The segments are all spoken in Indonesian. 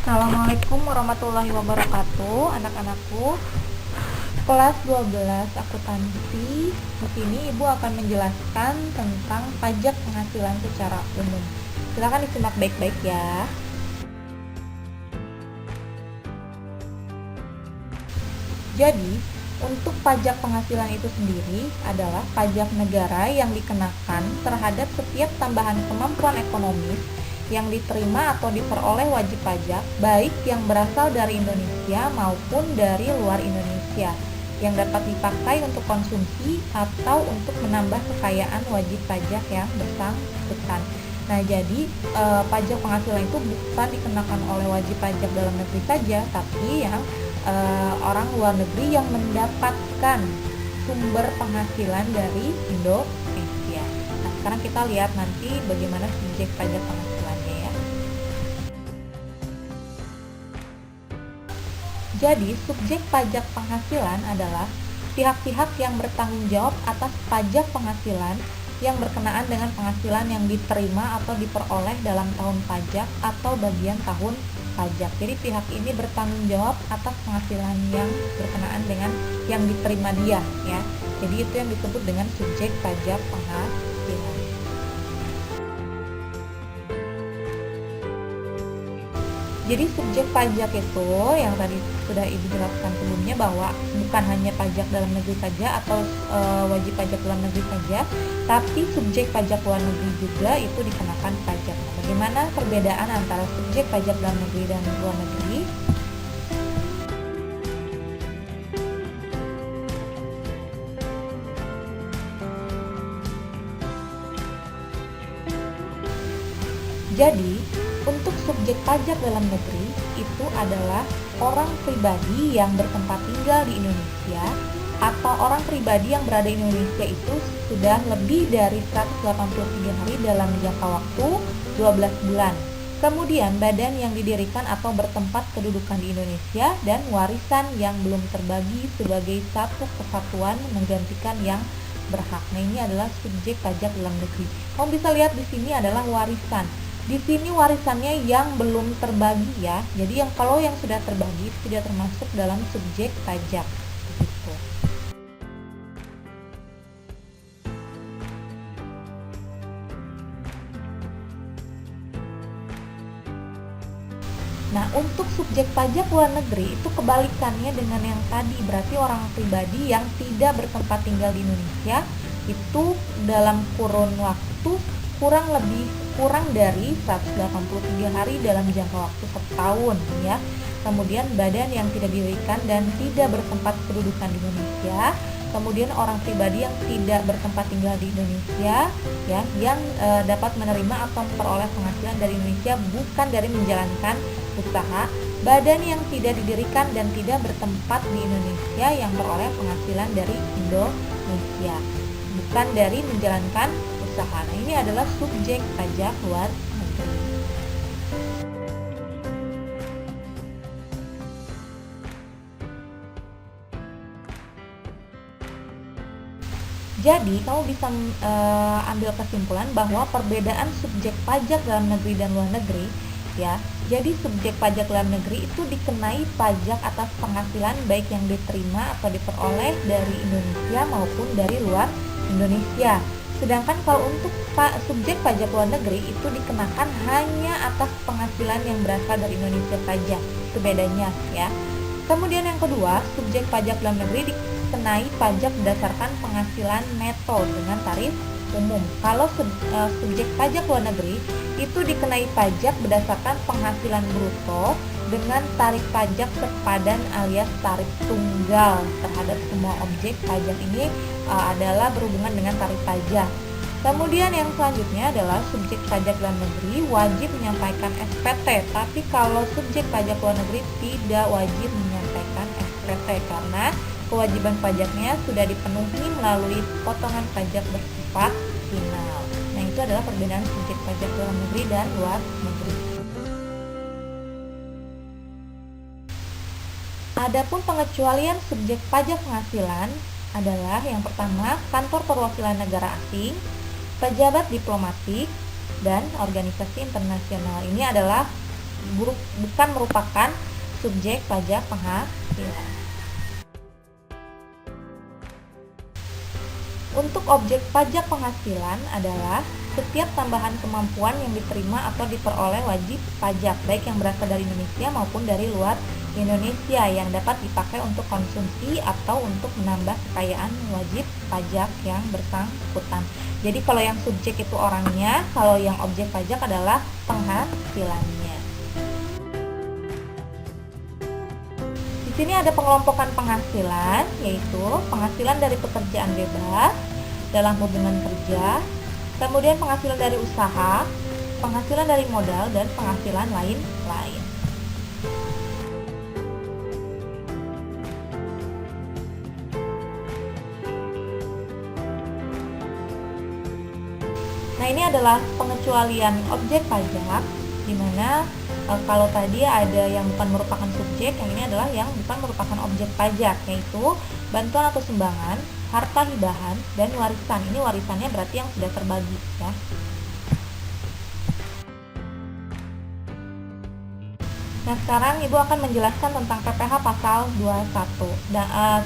Assalamualaikum warahmatullahi wabarakatuh, anak-anakku. Kelas 12 akuntansi. Di sini Ibu akan menjelaskan tentang pajak penghasilan secara umum. Silakan disimak baik-baik ya. Jadi, untuk pajak penghasilan itu sendiri adalah pajak negara yang dikenakan terhadap setiap tambahan kemampuan ekonomis yang diterima atau diperoleh wajib pajak, baik yang berasal dari Indonesia maupun dari luar Indonesia, yang dapat dipakai untuk konsumsi atau untuk menambah kekayaan wajib pajak yang bersangkutan. Nah, jadi pajak penghasilan itu bukan dikenakan oleh wajib pajak dalam negeri saja, tapi yang orang luar negeri yang mendapatkan sumber penghasilan dari Indonesia. Nah, sekarang kita lihat nanti bagaimana subjek pajak penghasilannya ya. Jadi, subjek pajak penghasilan adalah pihak-pihak yang bertanggung jawab atas pajak penghasilan yang berkenaan dengan penghasilan yang diterima atau diperoleh dalam tahun pajak atau bagian tahun pajak. Jadi pihak ini bertanggung jawab atas penghasilan yang berkenaan dengan yang diterima dia ya. Jadi itu yang disebut dengan subjek pajak penghasilan. Jadi subjek pajak itu yang tadi sudah Ibu jelaskan sebelumnya bahwa bukan hanya pajak dalam negeri saja atau wajib pajak dalam negeri saja, tapi subjek pajak luar negeri juga itu dikenakan pajak. Nah, bagaimana perbedaan antara subjek pajak dalam negeri dan luar negeri? Jadi, untuk subjek pajak dalam negeri itu adalah orang pribadi yang bertempat tinggal di Indonesia atau orang pribadi yang berada di Indonesia itu sudah lebih dari 183 hari dalam jangka waktu 12 bulan. Kemudian badan yang didirikan atau bertempat kedudukan di Indonesia dan warisan yang belum terbagi sebagai satu kesatuan menggantikan yang berhak. Nah, ini adalah subjek pajak dalam negeri. Kamu bisa lihat di sini adalah warisan. Di sini warisannya yang belum terbagi ya. Jadi kalau yang sudah terbagi tidak termasuk dalam subjek pajak. Begitu. Nah, untuk subjek pajak luar negeri itu kebalikannya dengan yang tadi. Berarti orang pribadi yang tidak bertempat tinggal di Indonesia itu dalam kurun waktu kurang dari 183 hari dalam jangka waktu setahun ya. Kemudian badan yang tidak didirikan dan tidak bertempat kedudukan di Indonesia. Kemudian orang pribadi yang tidak bertempat tinggal di Indonesia ya, yang dapat menerima atau memperoleh penghasilan dari Indonesia bukan dari menjalankan usaha. Badan yang tidak didirikan dan tidak bertempat di Indonesia yang beroleh penghasilan dari Indonesia bukan dari menjalankan usaha. Nah, ini adalah subjek pajak luar negeri. Jadi, kamu bisa ambil kesimpulan bahwa perbedaan subjek pajak dalam negeri dan luar negeri ya. Jadi, subjek pajak dalam negeri itu dikenai pajak atas penghasilan baik yang diterima atau diperoleh dari Indonesia maupun dari luar Indonesia. Sedangkan kalau untuk subjek pajak luar negeri itu dikenakan hanya atas penghasilan yang berasal dari Indonesia saja. Itu bedanya ya. Kemudian yang kedua, subjek pajak dalam negeri dikenai pajak berdasarkan penghasilan neto dengan tarif umum. Kalau subjek pajak luar negeri itu dikenai pajak berdasarkan penghasilan bruto dengan tarif pajak sepadan alias tarif tunggal terhadap semua objek pajak ini adalah berhubungan dengan tarif pajak. Kemudian yang selanjutnya adalah subjek pajak dalam negeri wajib menyampaikan SPT, tapi kalau subjek pajak luar negeri tidak wajib menyampaikan SPT karena kewajiban pajaknya sudah dipenuhi melalui potongan pajak bersifat final. Nah, itu adalah perbedaan subjek pajak dalam negeri dan luar negeri. Adapun pengecualian subjek pajak penghasilan adalah yang pertama, kantor perwakilan negara asing, pejabat diplomatik, dan organisasi internasional. Ini adalah bukan merupakan subjek pajak penghasilan. Untuk objek pajak penghasilan adalah setiap tambahan kemampuan yang diterima atau diperoleh wajib pajak, baik yang berasal dari Indonesia maupun dari luar Indonesia, yang dapat dipakai untuk konsumsi atau untuk menambah kekayaan wajib pajak yang bersangkutan. Jadi kalau yang subjek itu orangnya, kalau yang objek pajak adalah penghasilannya. Di sini ada pengelompokan penghasilan, yaitu penghasilan dari pekerjaan bebas dalam hubungan kerja, kemudian penghasilan dari usaha, penghasilan dari modal, dan penghasilan lain-lain. Nah, ini adalah pengecualian objek pajak, di mana kalau tadi ada yang bukan merupakan subjek, yang ini adalah yang bukan merupakan objek pajak, yaitu bantuan atau sumbangan, harta hibahan, dan warisan. Ini warisannya berarti yang sudah terbagi, ya. Nah, sekarang Ibu akan menjelaskan tentang PPh pasal 21.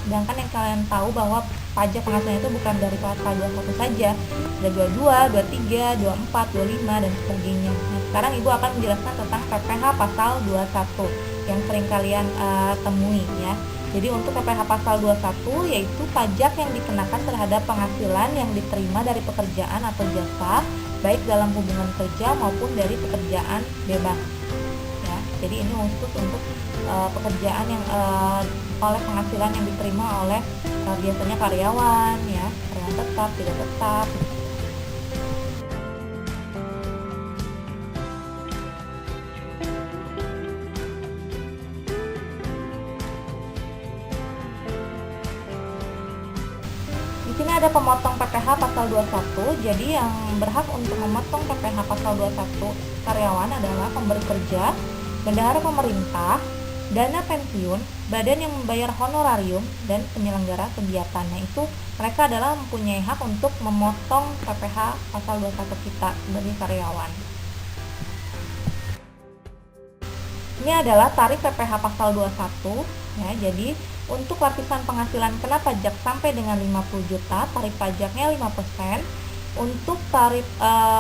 Sedangkan yang kalian tahu bahwa pajak penghasilan itu bukan dari pasal 21 saja, ada 22, 23, 24, 25, dan sebagainya. Nah, sekarang Ibu akan menjelaskan tentang PPh pasal 21 yang sering kalian temui, ya. Jadi untuk PPh pasal 21 yaitu pajak yang dikenakan terhadap penghasilan yang diterima dari pekerjaan atau jasa, baik dalam hubungan kerja maupun dari pekerjaan bebas. Jadi ini khusus untuk pekerjaan yang oleh penghasilan yang diterima oleh biasanya karyawan, ya, karyawan tetap, tidak tetap. Di sini ada pemotong PPh pasal 21. Jadi yang berhak untuk memotong PPh pasal 21 karyawan adalah pemberi kerja, bendahara pemerintah, dana pensiun, badan yang membayar honorarium, dan penyelenggara kegiatan. Nah, itu mereka adalah mempunyai hak untuk memotong PPh pasal 21 kita sebagai karyawan. Ini adalah tarif PPh pasal 21, ya. Jadi untuk lapisan penghasilan kena pajak sampai dengan 50 juta, tarif pajaknya 5%. Untuk tarif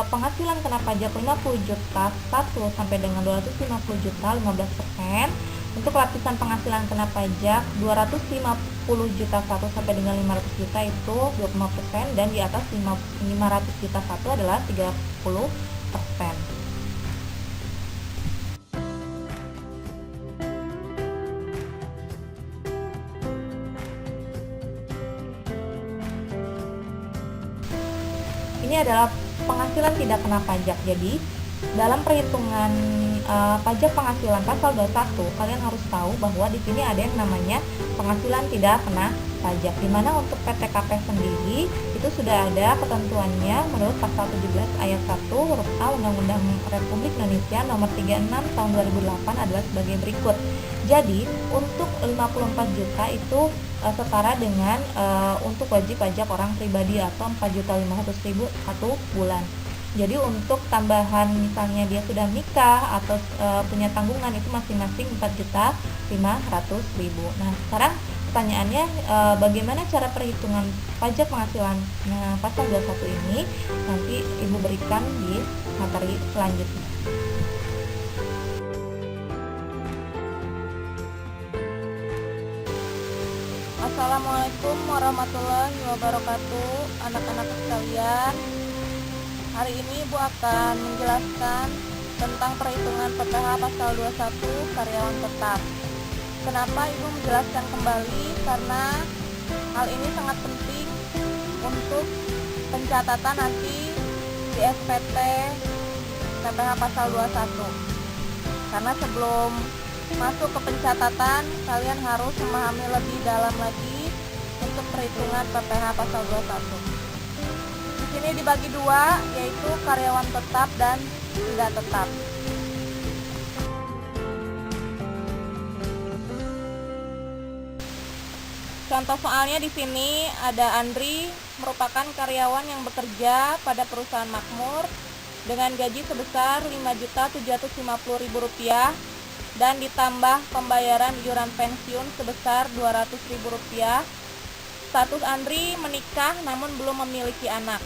penghasilan kena pajak 50 juta 1 sampai dengan 250 juta 15%. Untuk lapisan penghasilan kena pajak 250 juta 1 sampai dengan 500 juta itu 25%, dan di atas 500 juta 1 adalah 30%. Ini adalah penghasilan tidak kena pajak. Jadi dalam perhitungan pajak penghasilan pasal 21, kalian harus tahu bahwa di sini ada yang namanya penghasilan tidak kena pajak, di mana untuk PTKP sendiri itu sudah ada ketentuannya menurut pasal 17 ayat 1 huruf A Undang-Undang Republik Indonesia nomor 36 tahun 2008 adalah sebagai berikut. Jadi untuk 54 juta itu setara dengan untuk wajib pajak orang pribadi atau 4.500.000 satu bulan. Jadi untuk tambahan misalnya dia sudah nikah atau punya tanggungan itu masing-masing 4.500.000. Nah, sekarang pertanyaannya bagaimana cara perhitungan pajak penghasilan pasal 21 ini nanti Ibu berikan di materi selanjutnya. Assalamualaikum warahmatullahi wabarakatuh, anak-anak sekalian. Hari ini Ibu akan menjelaskan tentang perhitungan PPh pasal 21 karyawan tetap. Kenapa Ibu menjelaskan kembali? Karena hal ini sangat penting untuk pencatatan nanti di SPT PPh pasal 21. Karena sebelum masuk ke pencatatan, kalian harus memahami lebih dalam lagi untuk perhitungan PPh pasal 21. Di sini dibagi dua, yaitu karyawan tetap dan tidak tetap. Contoh soalnya di sini ada Andri, merupakan karyawan yang bekerja pada perusahaan makmur dengan gaji sebesar Rp5.750.000 dan ditambah pembayaran iuran pensiun sebesar Rp200.000. Status Andri menikah namun belum memiliki anak.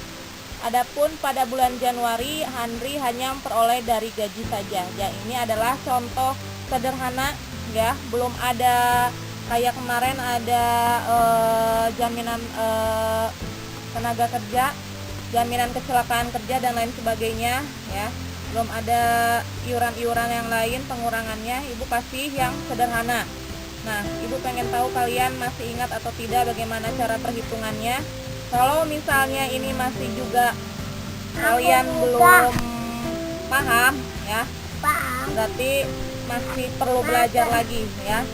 Adapun pada bulan Januari, Andri hanya memperoleh dari gaji saja. Ya, ini adalah contoh sederhana ya, belum ada kayak kemarin ada jaminan tenaga kerja, jaminan kecelakaan kerja dan lain sebagainya ya. Belum ada iuran-iuran yang lain pengurangannya. Ibu kasih yang sederhana. Nah, ibu pengen tahu kalian masih ingat atau tidak bagaimana cara perhitungannya. Kalau misalnya ini masih juga kalian belum paham ya, berarti masih perlu belajar lagi ya.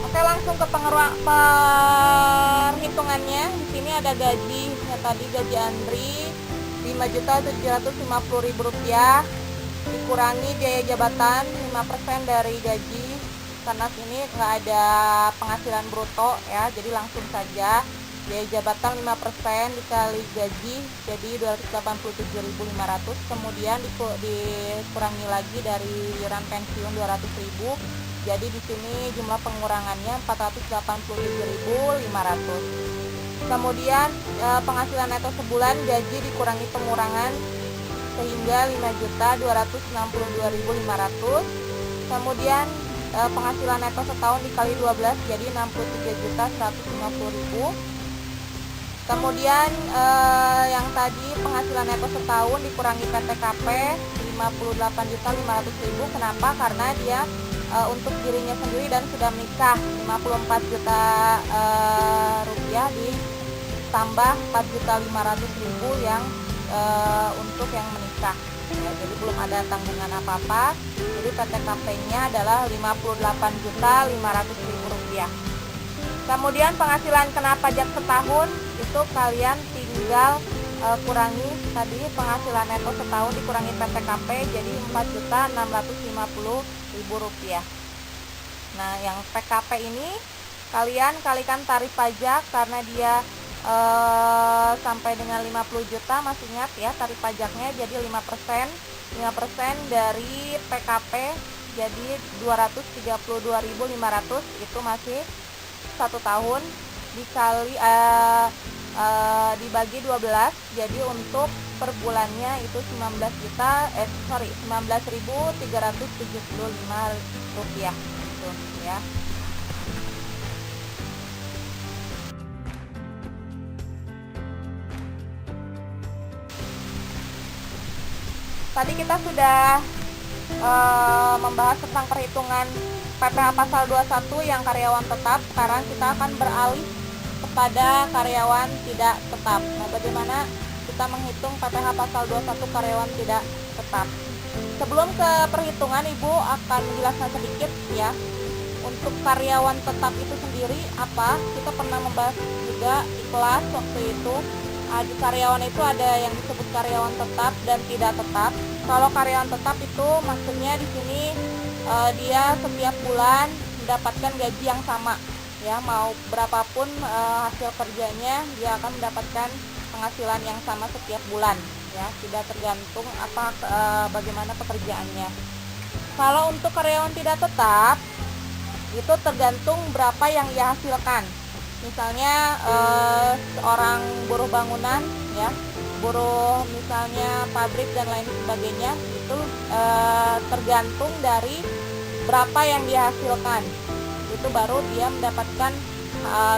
Oke, langsung ke perhitungannya. Di sini ada gaji, ya tadi gaji Andri Rp5.750.000 dikurangi biaya jabatan 5% dari gaji. Karena sini nggak ada penghasilan bruto ya, jadi langsung saja biaya jabatan 5% dikali gaji jadi 287.500. Kemudian dikurangi lagi dari iuran pensiun 200.000. Jadi di sini jumlah pengurangannya 487.500. Kemudian penghasilan neto sebulan gaji dikurangi pengurangan sehingga 5.262.500. Kemudian penghasilan neto setahun dikali 12 jadi 63.150.000. Kemudian yang tadi penghasilan neto setahun dikurangi PTKP 58.500.000. Kenapa? Karena dia untuk dirinya sendiri dan sudah menikah 54 juta rupiah ditambah 4.500.000 yang untuk yang menikah ya, jadi belum ada tanggungan apa-apa. Jadi PTKP-nya adalah 58.500.000 rupiah. Kemudian penghasilan kena pajak setahun itu kalian tinggal kurangi tadi penghasilan neto setahun dikurangi PTKP jadi 4.650.000 rupiah. Nah, yang PKP ini kalian kalikan tarif pajak karena dia sampai dengan 50 juta, masih ingat ya tarif pajaknya, jadi 5% dari PKP jadi 232.500, itu masih 1 tahun dikali dibagi 12, jadi untuk per bulannya itu 19.375 rupiah itu ya. Tadi kita sudah membahas tentang perhitungan PPh pasal 21 yang karyawan tetap. Sekarang kita akan beralih kepada karyawan tidak tetap. Nah, bagaimana kita menghitung PPh pasal 21 karyawan tidak tetap? Sebelum ke perhitungan, Ibu akan menjelaskan sedikit ya. Untuk karyawan tetap itu sendiri apa? Kita pernah membahas juga di kelas waktu itu. Di karyawan itu ada yang disebut karyawan tetap dan tidak tetap. Kalau karyawan tetap itu maksudnya di sini dia setiap bulan mendapatkan gaji yang sama ya, mau berapapun hasil kerjanya dia akan mendapatkan penghasilan yang sama setiap bulan ya, tidak tergantung bagaimana pekerjaannya. Kalau untuk karyawan tidak tetap itu tergantung berapa yang ia hasilkan. Misalnya seorang buruh bangunan ya, buruh misalnya pabrik dan lain sebagainya, itu tergantung dari berapa yang dia hasilkan, itu baru dia mendapatkan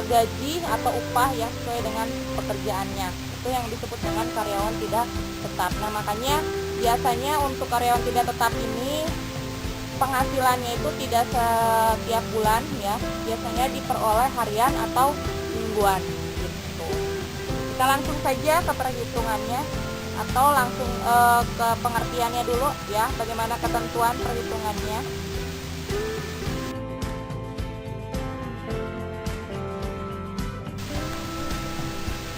gaji atau upah yang sesuai dengan pekerjaannya. Itu yang disebut dengan karyawan tidak tetap. Nah, makanya biasanya untuk karyawan tidak tetap ini penghasilannya itu tidak setiap bulan ya, biasanya diperoleh harian atau mingguan gitu. Kita langsung saja ke perhitungannya atau langsung ke pengertiannya dulu ya, bagaimana ketentuan perhitungannya.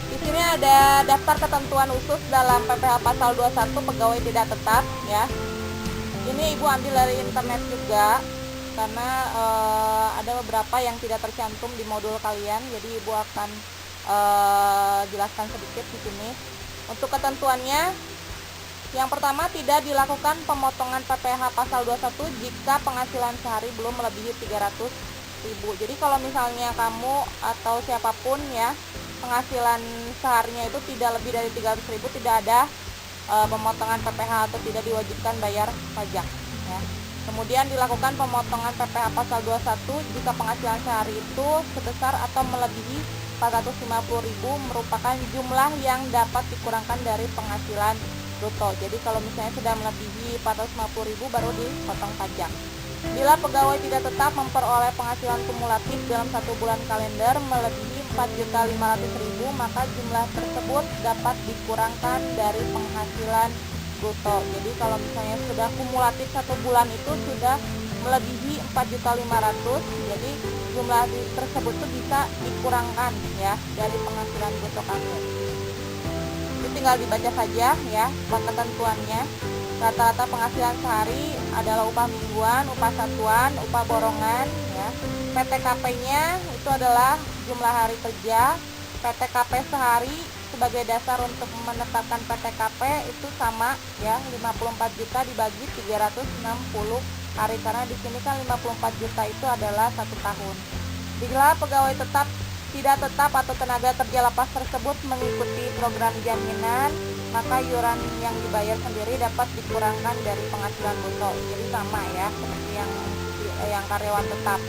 Di sini ada daftar ketentuan khusus dalam PPh pasal 21 pegawai tidak tetap ya. Ini Ibu ambil dari internet juga. karena ada beberapa yang tidak tercantum di modul kalian, jadi Ibu akan jelaskan sedikit di sini. Untuk ketentuannya, yang pertama, tidak dilakukan pemotongan PPh pasal 21 jika penghasilan sehari belum melebihi 300.000. Jadi kalau misalnya kamu atau siapapun ya, penghasilan seharinya itu tidak lebih dari 300.000, tidak ada pemotongan PPh atau tidak diwajibkan bayar pajak ya. Kemudian dilakukan pemotongan PPh pasal 21 jika penghasilan sehari itu sebesar atau melebihi 450.000 merupakan jumlah yang dapat dikurangkan dari penghasilan bruto. Jadi kalau misalnya sudah melebihi 450.000 baru dipotong pajak. Bila pegawai tidak tetap memperoleh penghasilan kumulatif dalam 1 bulan kalender melebihi 4.500.000, maka jumlah tersebut dapat dikurangkan dari penghasilan bruto. Jadi kalau misalnya sudah kumulatif 1 bulan itu sudah melebihi 4.500.000, jadi jumlah tersebut itu bisa dikurangkan ya dari penghasilan bruto kamu. Itu tinggal dibaca saja ya ketentuannya. Rata-rata penghasilan sehari adalah upah mingguan, upah satuan, upah borongan ya. PTKP-nya itu adalah jumlah hari kerja. PTKP sehari sebagai dasar untuk menetapkan PTKP itu sama ya, 54 juta dibagi 360 hari, karena di sini kan 54 juta itu adalah 1 tahun. Bila pegawai tetap, tidak tetap atau tenaga kerja lepas tersebut mengikuti program jaminan, maka iuran yang dibayar sendiri dapat dikurangkan dari penghasilan bruto. Jadi sama ya seperti yang karyawan tetap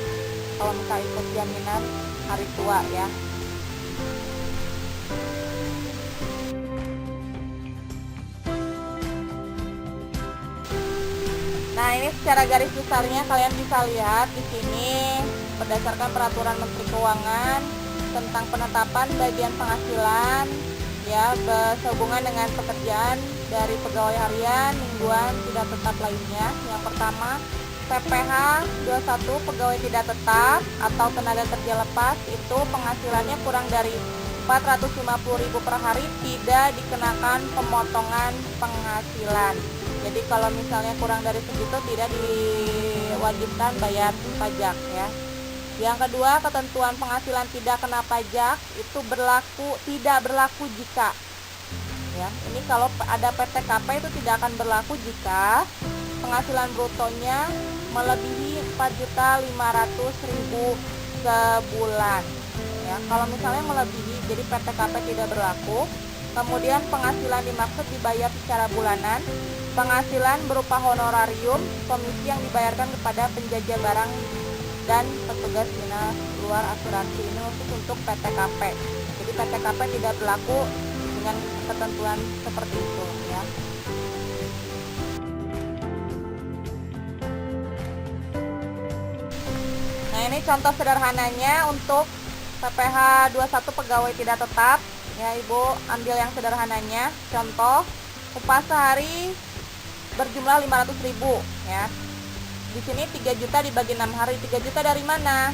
kalau misalnya ikut jaminan hari tua ya. Nah, ini secara garis besarnya kalian bisa lihat di sini berdasarkan peraturan Menteri Keuangan tentang penetapan bagian penghasilan ya sehubungan dengan pekerjaan dari pegawai harian, mingguan, tidak tetap lainnya. Yang pertama, PPh 21 pegawai tidak tetap atau tenaga kerja lepas itu penghasilannya kurang dari 450.000 per hari tidak dikenakan pemotongan penghasilan. Jadi kalau misalnya kurang dari segitu tidak diwajibkan bayar pajak ya. Yang kedua, ketentuan penghasilan tidak kena pajak itu tidak berlaku jika ya. Ini kalau ada PTKP itu tidak akan berlaku jika penghasilan brutonya melebihi 4.500.000 sebulan ya. Kalau misalnya melebihi, jadi PTKP tidak berlaku. Kemudian penghasilan dimaksud dibayar secara bulanan. Penghasilan berupa honorarium komisi yang dibayarkan kepada penjajah barang dan petugas dinas luar asuransi. Ini untuk PTKP. Jadi PTKP tidak berlaku dengan ketentuan seperti itu ya. Nah, ini contoh sederhananya untuk PPh 21 pegawai tidak tetap ya. Ibu ambil yang sederhananya. Contoh, upah sehari berjumlah 500.000 ya. Di sini 3 juta dibagi 6 hari. 3 juta dari mana?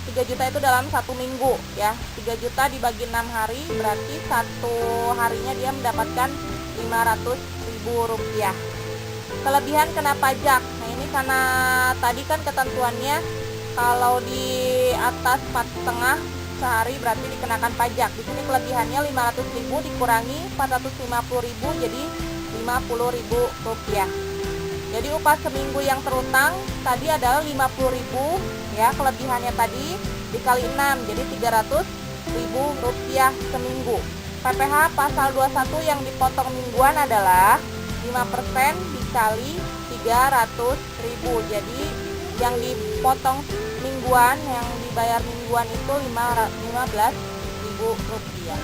3 juta itu dalam 1 minggu ya. 3 juta dibagi 6 hari berarti 1 harinya dia mendapatkan 500.000 rupiah. Kelebihan kena pajak. Nah, ini karena tadi kan ketentuannya kalau di atas 4,5 sehari berarti dikenakan pajak. Di sini kelebihannya 500.000 dikurangi 450.000 jadi 50.000 rupiah. Jadi upah seminggu yang terutang tadi adalah 50.000 ya, kelebihannya tadi dikali 6 jadi 300.000 rupiah seminggu. PPh pasal 21 yang dipotong mingguan adalah 5% dikali 300.000. Jadi yang dipotong mingguan, yang dibayar mingguan itu 15.000 rupiah.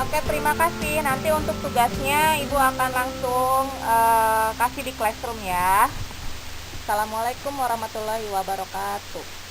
Oke, terima kasih. Nanti untuk tugasnya Ibu akan langsung kasih di Classroom ya. Assalamualaikum warahmatullahi wabarakatuh.